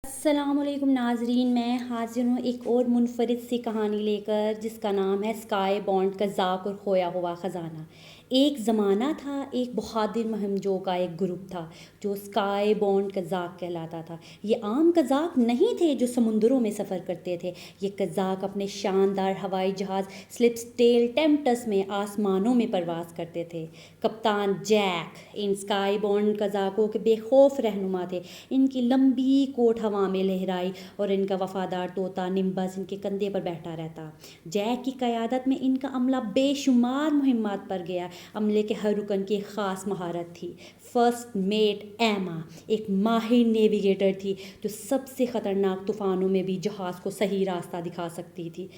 अस्सलाम वालेकुम नाजरीन, मैं हाजिर हूँ एक और मुनफरिद सी कहानी लेकर जिसका नाम है स्काई बॉन्ड कज़ाक और खोया हुआ ख़जाना। एक ज़माना था, एक बहादुर महमजो का एक ग्रुप था जो स्काई बॉन्ड कज़ाक कहलाता था। ये आम कज़ाक नहीं थे जो समुंदरों में सफ़र करते थे। ये कज़ाक अपने शानदार हवाई जहाज़ स्लिपस्टेल टेम्पटस में आसमानों में परवास करते थे। कप्तान जैक इन स्काई बॉन्ड कज़ाकों के बेखौफ रहनुमा थे। इनकी लंबी कोट हवा में लहराई और इनका वफादार तोता निम्बस इनके कंधे पर बैठा रहता। जैक की क़यादत में इनका अमला बेशुमार मुहिम्मात पर गया। अमले के हर रुकन की एक ख़ास महारत थी। फर्स्ट मेट एमा एक माहिर नेविगेटर थी जो सबसे ख़तरनाक तूफ़ानों में भी जहाज़ को सही रास्ता दिखा सकती थी।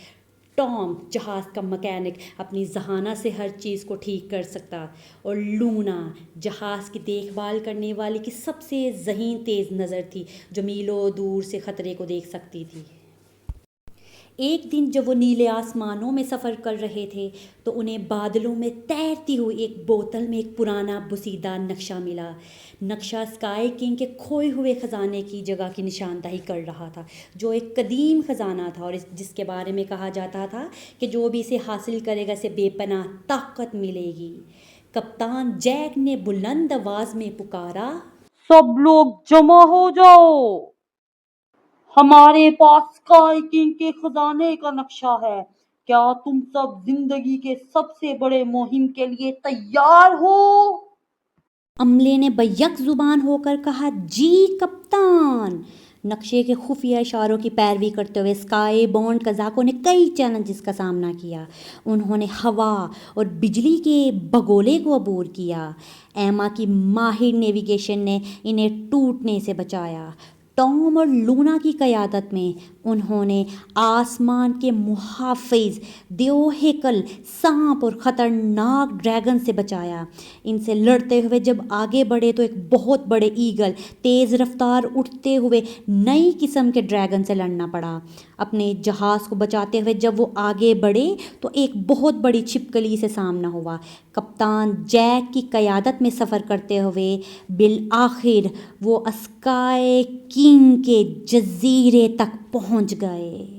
टॉम जहाज़ का मैकेनिक अपनी जहाना से हर चीज़ को ठीक कर सकता। और लूना जहाज़ की देखभाल करने वाली की सबसे ज़हीन तेज़ नज़र थी जो मीलों दूर से ख़तरे को देख सकती थी। एक दिन जब वो नीले आसमानों में सफ़र कर रहे थे तो उन्हें बादलों में तैरती हुई एक बोतल में एक पुराना बुसीदा नक्शा मिला। नक्शा स्काई किंग के खोए हुए ख़जाने की जगह की निशानदही कर रहा था, जो एक कदीम ख़जाना था और जिसके बारे में कहा जाता था कि जो भी इसे हासिल करेगा इसे बेपनाह ताकत मिलेगी। कप्तान जैक ने बुलंद आवाज़ में पुकारा, सब लोग जमा हो जाओ। हमारे पास स्काई किंग के खजाने का नक्शा है। क्या तुम सब जिंदगी के सबसे बड़े मुहिम के लिए तैयार हो? अमले ने बैक ज़ुबान होकर कहा, जी कप्तान। नक्शे के खुफिया इशारों की पैरवी करते हुए स्काई बॉन्ड कज़ाकों ने कई चैलेंजेस का सामना किया। उन्होंने हवा और बिजली के भगोले को अबूर किया। एमा की माहिर नेविगेशन ने इन्हें टूटने से बचाया। टॉम और लूना की क़यादत में उन्होंने आसमान के मुहाफ़िज़ देओहेकल सांप और ख़तरनाक ड्रैगन से बचाया। इनसे लड़ते हुए जब आगे बढ़े तो एक बहुत बड़े ईगल तेज़ रफ्तार उठते हुए नई किस्म के ड्रैगन से लड़ना पड़ा। अपने जहाज़ को बचाते हुए जब वो आगे बढ़े तो एक बहुत बड़ी छिपकली से सामना हुआ। कप्तान जैक की क़यादत में सफ़र करते हुए बिल आखिर वो स्काई किंग के जजीरे तक पहुंच गए।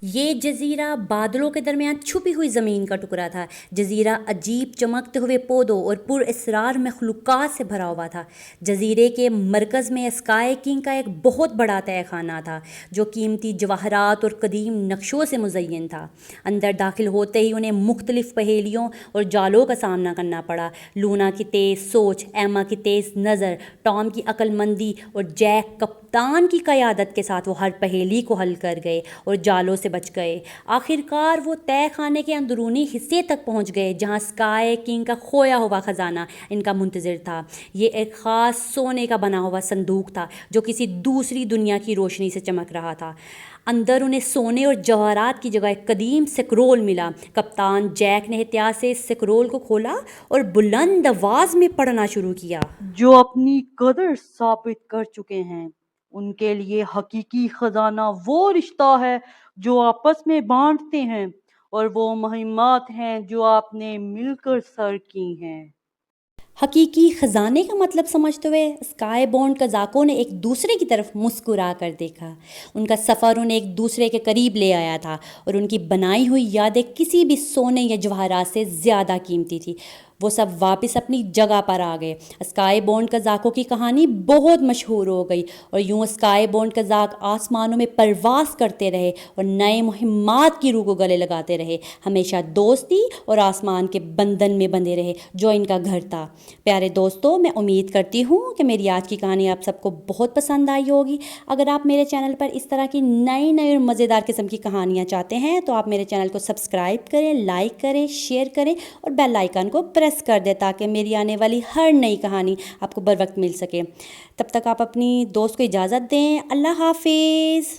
ये जजीरा बादलों के दरमियान छुपी हुई ज़मीन का टुकड़ा था। जजीरा अजीब चमकते हुए पौधों और पुरअसरार मखलूक़ात से भरा हुआ था। जजीरे के मरकज़ में स्काई किंग का एक बहुत बड़ा तहखाना था जो कीमती जवाहरात और कदीम नक्शों से मुज़य्यन था। अंदर दाखिल होते ही उन्हें मुख्तलिफ़ पहेलियों और जालों का सामना करना पड़ा। लूना की तेज़ सोच, एमा की तेज़ नज़र, टॉम की अक्लमंदी और जैक कप्तान की क़यादत के साथ वो हर पहेली को हल कर गए और जालों से बच गए। आखिरकार वो तय खाने के अंदरूनी हिस्से तक पहुंच गए जहां स्काई किंग का खोया हुआ ख़जाना इनका मुंतज़िर था। ये एक ख़ास सोने का बना हुआ संदूक था जो किसी दूसरी दुनिया की रोशनी से चमक रहा था। अंदर उन्हें सोने और जवाहरात की जगह एक कदीम स्क्रोल मिला। कप्तान जैक ने एहतियात से इस स्क्रोल को खोला और बुलंद आवाज़ में पढ़ना शुरू किया। जो अपनी कदर साबित कर चुके हैं उनके लिए हकीकी खजाना वो रिश्ता है जो आपस में बांटते हैं, और वो मुहिम्मात हैं जो आपने मिलकर सर की हैं। हकीकी ख़जाने का मतलब समझते हुए स्काई बॉन्ड कज़ाकों ने एक दूसरे की तरफ मुस्कुरा कर देखा। उनका सफ़र उन्हें एक दूसरे के करीब ले आया था और उनकी बनाई हुई यादें किसी भी सोने या जवाहरात से ज़्यादा कीमती थी। वो सब वापस अपनी जगह पर आ गए। स्काई बॉन्ड कज़ाकों की कहानी बहुत मशहूर हो गई और यूँ स्काई बॉन्ड कज़ाक आसमानों में परवास करते रहे और नए मुहिम्मात की रूह को गले लगाते रहे। हमेशा दोस्ती और आसमान के बंधन में बंधे रहे जो इनका घर था। प्यारे दोस्तों, मैं उम्मीद करती हूँ कि मेरी आज की कहानी आप सबको बहुत पसंद आई होगी। अगर आप मेरे चैनल पर इस तरह की नई नई और मज़ेदार किस्म की कहानियाँ चाहते हैं तो आप मेरे चैनल को सब्सक्राइब करें, लाइक करें, शेयर करें और बेल आइकन को प्रेस कर दें ताकि मेरी आने वाली हर नई कहानी आपको बर वक्त मिल सके। तब तक आप अपनी दोस्त को इजाज़त दें। अल्लाह हाफिज़।